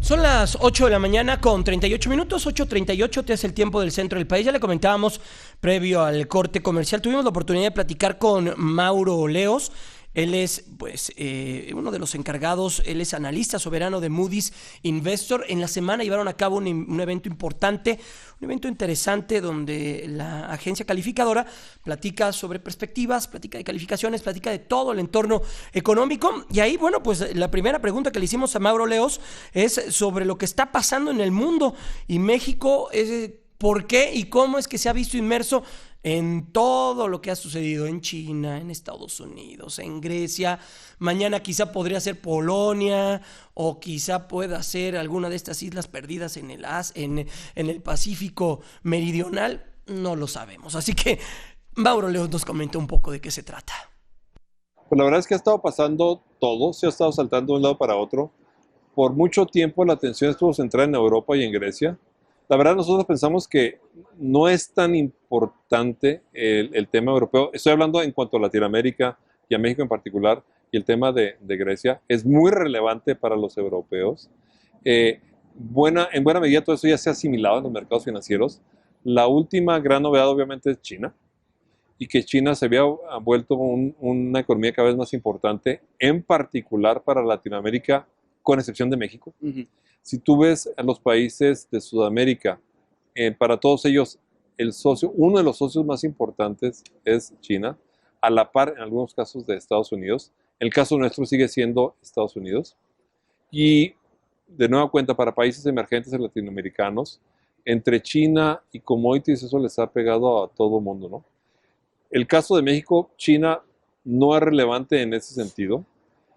Son las 8 de la mañana con 38 minutos, 8:38, te es el tiempo del centro del país. Ya le comentábamos previo al corte comercial, tuvimos la oportunidad de platicar con Mauro Leos. Él es uno de los encargados, él es analista soberano de Moody's Investor. En la semana llevaron a cabo un evento importante, un evento interesante donde la agencia calificadora platica sobre perspectivas, platica de calificaciones, platica de todo el entorno económico. Y ahí, bueno, pues la primera pregunta que le hicimos a Mauro Leos es sobre lo que está pasando en el mundo y México, por qué y cómo es que se ha visto inmerso en todo lo que ha sucedido en China, en Estados Unidos, en Grecia. Mañana quizá podría ser Polonia o quizá pueda ser alguna de estas islas perdidas en el Pacífico Meridional. No lo sabemos. Así que Mauro Leos nos comenta un poco de qué se trata. Pues la verdad es que ha estado pasando todo, se ha estado saltando de un lado para otro. Por mucho tiempo la atención estuvo centrada en Europa y en Grecia. La verdad nosotros pensamos que no es tan importante el tema europeo. Estoy hablando en cuanto a Latinoamérica y a México en particular, y el tema de Grecia es muy relevante para los europeos. En buena medida todo eso ya se ha asimilado en los mercados financieros. La última gran novedad obviamente es China, y que China se había vuelto una economía cada vez más importante, en particular para Latinoamérica, con excepción de México. Si tú ves a los países de Sudamérica, para todos ellos, uno de los socios más importantes es China, a la par en algunos casos de Estados Unidos. El caso nuestro sigue siendo Estados Unidos. Y de nueva cuenta, para países emergentes latinoamericanos, entre China y commodities, eso les ha pegado a todo el mundo, ¿no? El caso de México, China no es relevante en ese sentido.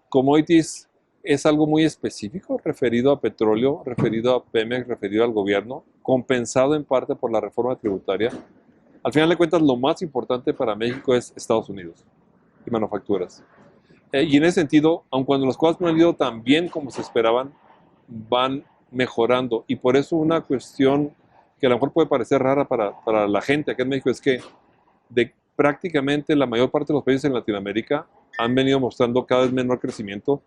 Commodities es algo muy específico, referido a petróleo, referido a Pemex, referido al gobierno, compensado en parte por la reforma tributaria. Al final de cuentas, lo más importante para México es Estados Unidos y manufacturas. Y en ese sentido, aun cuando las cosas no han ido tan bien como se esperaban, van mejorando. Y por eso una cuestión que a lo mejor puede parecer rara para la gente acá en México es que de prácticamente la mayor parte de los países en Latinoamérica han venido mostrando cada vez menor crecimiento.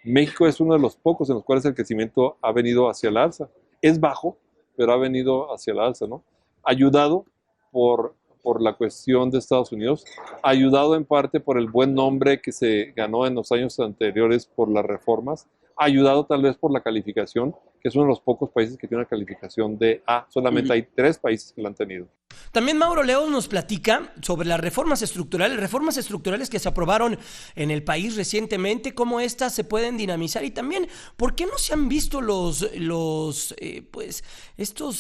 México es uno de los pocos en los cuales el crecimiento ha venido hacia la alza. Es bajo, pero ha venido hacia la alza, ¿no? Ayudado por la cuestión de Estados Unidos, ayudado en parte por el buen nombre que se ganó en los años anteriores por las reformas, ayudado tal vez por la calificación, que es uno de los pocos países que tiene una calificación de A. Solamente hay 3 países que la han tenido. También Mauro Leos nos platica sobre las reformas estructurales que se aprobaron en el país recientemente, cómo estas se pueden dinamizar y también por qué no se han visto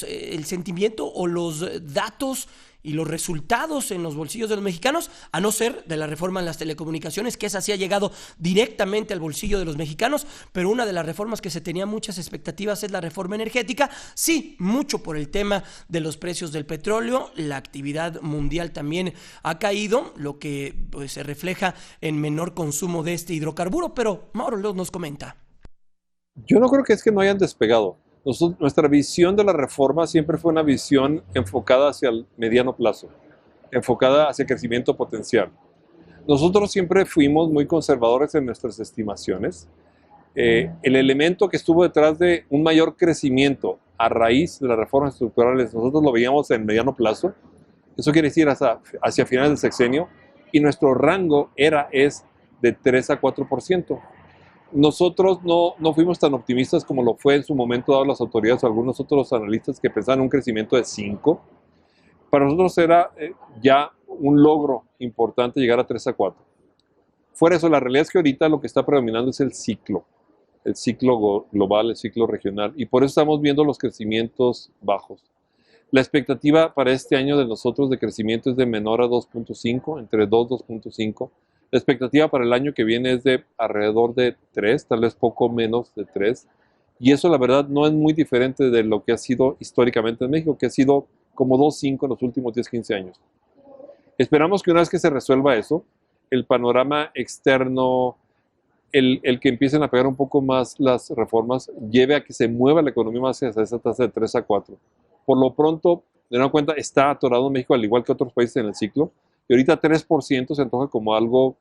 el sentimiento o los datos y los resultados en los bolsillos de los mexicanos, a no ser de la reforma en las telecomunicaciones, que esa sí ha llegado directamente al bolsillo de los mexicanos, pero una de las reformas que se tenía muchas expectativas es la reforma energética, sí, mucho por el tema de los precios del petróleo, la actividad mundial también ha caído, lo que pues, se refleja en menor consumo de este hidrocarburo, pero Mauro Leos nos comenta. Yo no creo que es que no hayan despegado. Nuestra visión de la reforma siempre fue una visión enfocada hacia el mediano plazo, enfocada hacia el crecimiento potencial. Nosotros siempre fuimos muy conservadores en nuestras estimaciones. El elemento que estuvo detrás de un mayor crecimiento a raíz de las reformas estructurales, nosotros lo veíamos en mediano plazo. Eso quiere decir hacia finales del sexenio, y nuestro rango es de 3 a 4%. Nosotros no fuimos tan optimistas como lo fue en su momento dado las autoridades o algunos otros analistas que pensaban un crecimiento de 5. Para nosotros era ya un logro importante llegar a 3 a 4. Fuera de eso, la realidad es que ahorita lo que está predominando es el ciclo global, el ciclo regional, y por eso estamos viendo los crecimientos bajos. La expectativa para este año de nosotros de crecimiento es de menor a 2.5, entre 2 y 2.5. La expectativa para el año que viene es de alrededor de 3, tal vez poco menos de 3. Y eso la verdad no es muy diferente de lo que ha sido históricamente en México, que ha sido como 2.5 en los últimos 10, 15 años. Esperamos que una vez que se resuelva eso, el panorama externo, el que empiecen a pegar un poco más las reformas, lleve a que se mueva la economía más hacia esa tasa de 3 a 4. Por lo pronto, de una cuenta, está atorado México al igual que otros países en el ciclo. Y ahorita 3% se antoja como algo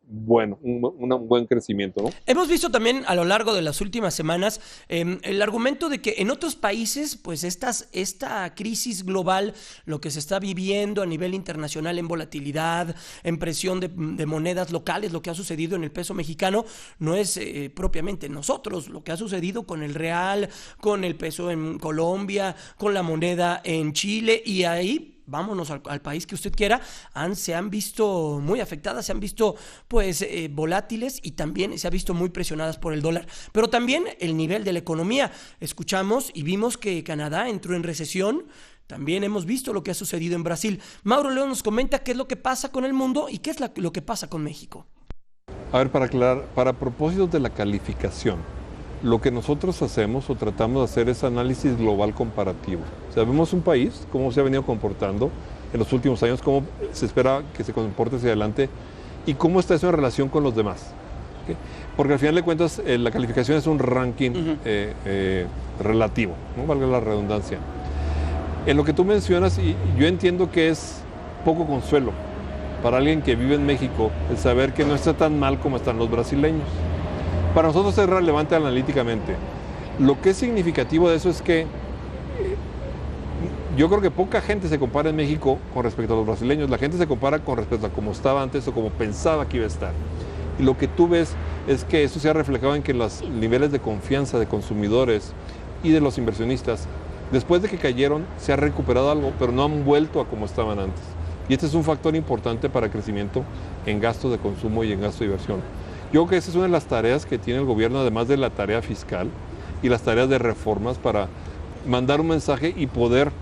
bueno, un buen crecimiento, ¿no? Hemos visto también a lo largo de las últimas semanas el argumento de que en otros países, pues esta crisis global, lo que se está viviendo a nivel internacional en volatilidad, en presión de monedas locales, lo que ha sucedido en el peso mexicano, no es propiamente nosotros, lo que ha sucedido con el real, con el peso en Colombia, con la moneda en Chile, y ahí vámonos al país que usted quiera, se han visto muy afectadas, se han visto pues volátiles, y también se ha visto muy presionadas por el dólar. Pero también el nivel de la economía. Escuchamos y vimos que Canadá entró en recesión. También hemos visto lo que ha sucedido en Brasil. Mauro León nos comenta qué es lo que pasa con el mundo y qué es lo que pasa con México. A ver, para aclarar, para propósitos de la calificación, lo que nosotros hacemos o tratamos de hacer es análisis global comparativo. O sea, vemos un país, cómo se ha venido comportando en los últimos años, cómo se espera que se comporte hacia adelante y cómo está eso en relación con los demás. ¿Okay? Porque al final de cuentas, la calificación es un ranking relativo, ¿no? Valga la redundancia. En lo que tú mencionas, y yo entiendo que es poco consuelo para alguien que vive en México el saber que no está tan mal como están los brasileños. Para nosotros es relevante analíticamente. Lo que es significativo de eso es que yo creo que poca gente se compara en México con respecto a los brasileños. La gente se compara con respecto a cómo estaba antes o cómo pensaba que iba a estar. Y lo que tú ves es que eso se ha reflejado en que los niveles de confianza de consumidores y de los inversionistas, después de que cayeron, se ha recuperado algo, pero no han vuelto a como estaban antes. Y este es un factor importante para el crecimiento en gasto de consumo y en gasto de inversión. Yo creo que esa es una de las tareas que tiene el gobierno, además de la tarea fiscal y las tareas de reformas, para mandar un mensaje y poder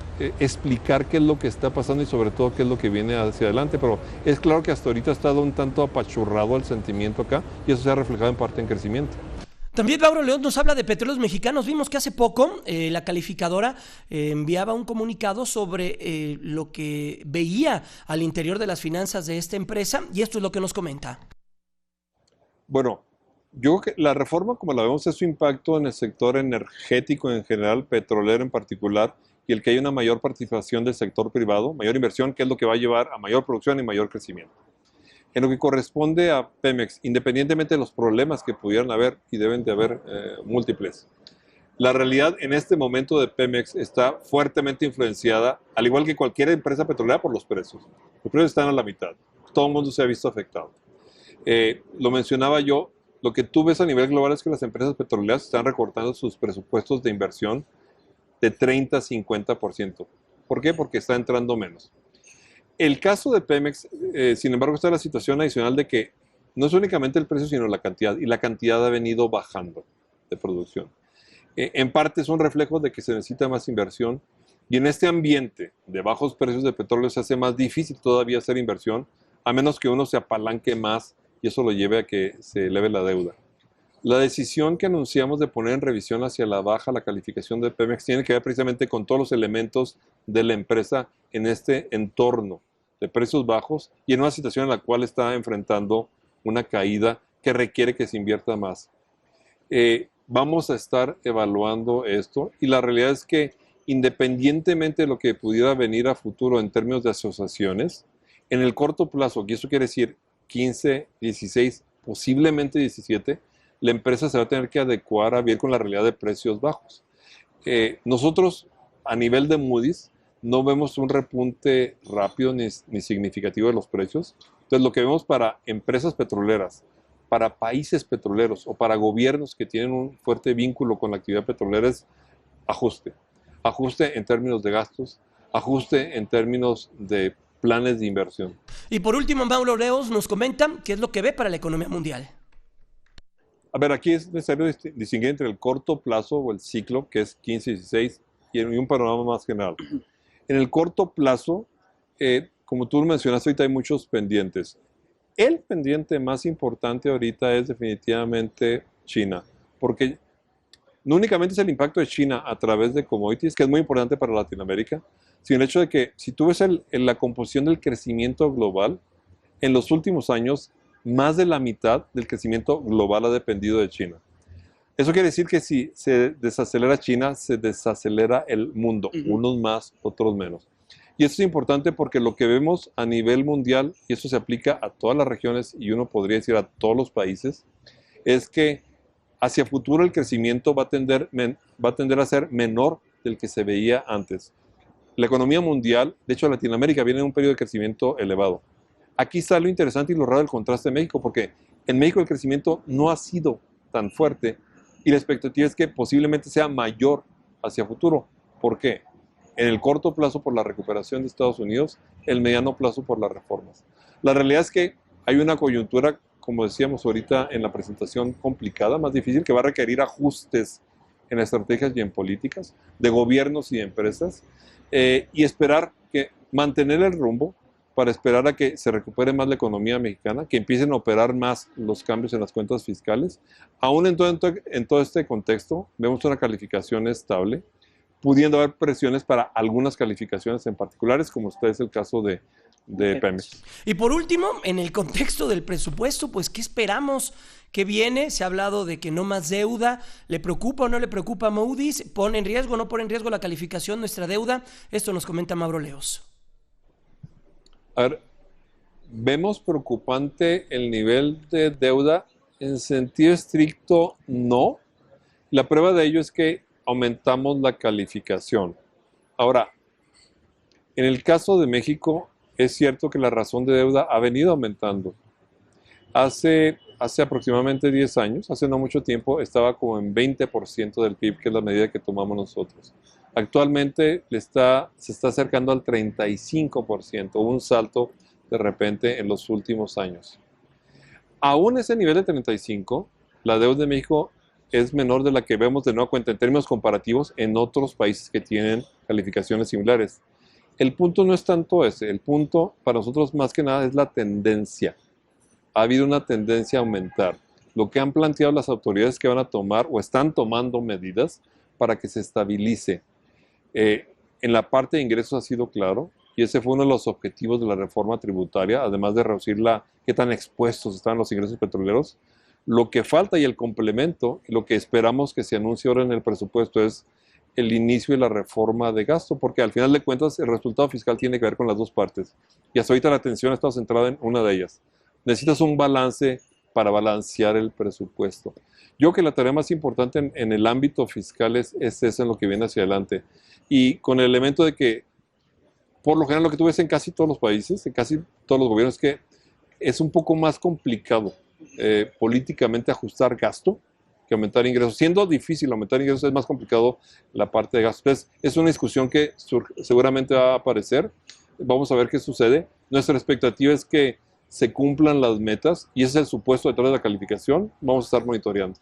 explicar qué es lo que está pasando y sobre todo qué es lo que viene hacia adelante. Pero es claro que hasta ahorita ha estado un tanto apachurrado el sentimiento acá y eso se ha reflejado en parte en crecimiento. También Mauro León nos habla de Petróleos Mexicanos. Vimos que hace poco la calificadora enviaba un comunicado sobre lo que veía al interior de las finanzas de esta empresa, y esto es lo que nos comenta. Bueno, yo creo que la reforma, como la vemos, es su impacto en el sector energético en general, petrolero en particular, y el que haya una mayor participación del sector privado, mayor inversión, que es lo que va a llevar a mayor producción y mayor crecimiento. En lo que corresponde a Pemex, independientemente de los problemas que pudieran haber, y deben de haber múltiples, la realidad en este momento de Pemex está fuertemente influenciada, al igual que cualquier empresa petrolera, por los precios. Los precios están a la mitad. Todo el mundo se ha visto afectado. Lo mencionaba yo, lo que tú ves a nivel global es que las empresas petroleras están recortando sus presupuestos de inversión de 30 a 50%. ¿Por qué? Porque está entrando menos. El caso de Pemex, sin embargo, está la situación adicional de que no es únicamente el precio, sino la cantidad, y la cantidad ha venido bajando de producción. En parte es un reflejo de que se necesita más inversión, y en este ambiente de bajos precios de petróleo se hace más difícil todavía hacer inversión, a menos que uno se apalanque más y eso lo lleve a que se eleve la deuda. La decisión que anunciamos de poner en revisión hacia la baja la calificación de Pemex tiene que ver precisamente con todos los elementos de la empresa en este entorno de precios bajos y en una situación en la cual está enfrentando una caída que requiere que se invierta más. Vamos a estar evaluando esto, y la realidad es que independientemente de lo que pudiera venir a futuro en términos de asociaciones, en el corto plazo, y eso quiere decir 15, 16, posiblemente 17, la empresa se va a tener que adecuar a bien con la realidad de precios bajos. Nosotros, a nivel de Moody's, no vemos un repunte rápido ni significativo de los precios. Entonces, lo que vemos para empresas petroleras, para países petroleros o para gobiernos que tienen un fuerte vínculo con la actividad petrolera es ajuste. Ajuste en términos de gastos, ajuste en términos de planes de inversión. Y por último, Mauro León nos comenta qué es lo que ve para la economía mundial. A ver, aquí es necesario distinguir entre el corto plazo o el ciclo, que es 15-16, y un panorama más general. En el corto plazo, como tú mencionaste, ahorita hay muchos pendientes. El pendiente más importante ahorita es definitivamente China, porque no únicamente es el impacto de China a través de commodities, que es muy importante para Latinoamérica, sino el hecho de que si tú ves la composición del crecimiento global, en los últimos años, más de la mitad del crecimiento global ha dependido de China. Eso quiere decir que si se desacelera China, se desacelera el mundo, unos más, otros menos. Y esto es importante porque lo que vemos a nivel mundial, y eso se aplica a todas las regiones y uno podría decir a todos los países, es que hacia futuro el crecimiento va a tender a ser menor del que se veía antes. La economía mundial, de hecho Latinoamérica viene en un periodo de crecimiento elevado. Aquí está lo interesante y lo raro del contraste de México, porque en México el crecimiento no ha sido tan fuerte y la expectativa es que posiblemente sea mayor hacia futuro. ¿Por qué? En el corto plazo por la recuperación de Estados Unidos, el mediano plazo por las reformas. La realidad es que hay una coyuntura, como decíamos ahorita en la presentación, complicada, más difícil, que va a requerir ajustes en estrategias y en políticas de gobiernos y de empresas, y esperar que mantener el rumbo para esperar a que se recupere más la economía mexicana, que empiecen a operar más los cambios en las cuentas fiscales. Aún en todo este contexto, vemos una calificación estable, pudiendo haber presiones para algunas calificaciones en particulares, como usted es el caso de Pemex. Y por último, en el contexto del presupuesto, pues, ¿qué esperamos? ¿Qué viene? Se ha hablado de que no más deuda. ¿Le preocupa o no le preocupa a Moody's? ¿Pone en riesgo o no pone en riesgo la calificación nuestra deuda? Esto nos comenta Mauro Leos. A ver, vemos preocupante el nivel de deuda. En sentido estricto, no. La prueba de ello es que aumentamos la calificación. Ahora, en el caso de México, es cierto que la razón de deuda ha venido aumentando. Hace aproximadamente 10 años, hace no mucho tiempo, estaba como en 20% del PIB, que es la medida que tomamos nosotros. Actualmente se está acercando al 35%, un salto de repente en los últimos años. Aún ese nivel de 35, la deuda de México es menor de la que vemos de nueva cuenta en términos comparativos en otros países que tienen calificaciones similares. El punto no es tanto ese, el punto para nosotros más que nada es la tendencia. Ha habido una tendencia a aumentar. Lo que han planteado las autoridades que van a tomar o están tomando medidas para que se estabilice. En la parte de ingresos ha sido claro, y ese fue uno de los objetivos de la reforma tributaria, además de reducir qué tan expuestos están los ingresos petroleros. Lo que falta y el complemento, y lo que esperamos que se anuncie ahora en el presupuesto es el inicio de la reforma de gasto, porque al final de cuentas el resultado fiscal tiene que ver con las dos partes. Y hasta ahorita la atención ha estado centrada en una de ellas. Necesitas un balance para balancear el presupuesto. Yo creo que la tarea más importante en el ámbito fiscal es esa en lo que viene hacia adelante. Y con el elemento de que, por lo general, lo que tú ves en casi todos los países, en casi todos los gobiernos, es que es un poco más complicado políticamente ajustar gasto que aumentar ingresos. Siendo difícil aumentar ingresos, es más complicado la parte de gasto. Entonces, es una discusión que seguramente va a aparecer. Vamos a ver qué sucede. Nuestra expectativa es que se cumplan las metas y ese es el supuesto detrás de la calificación. Vamos a estar monitoreando.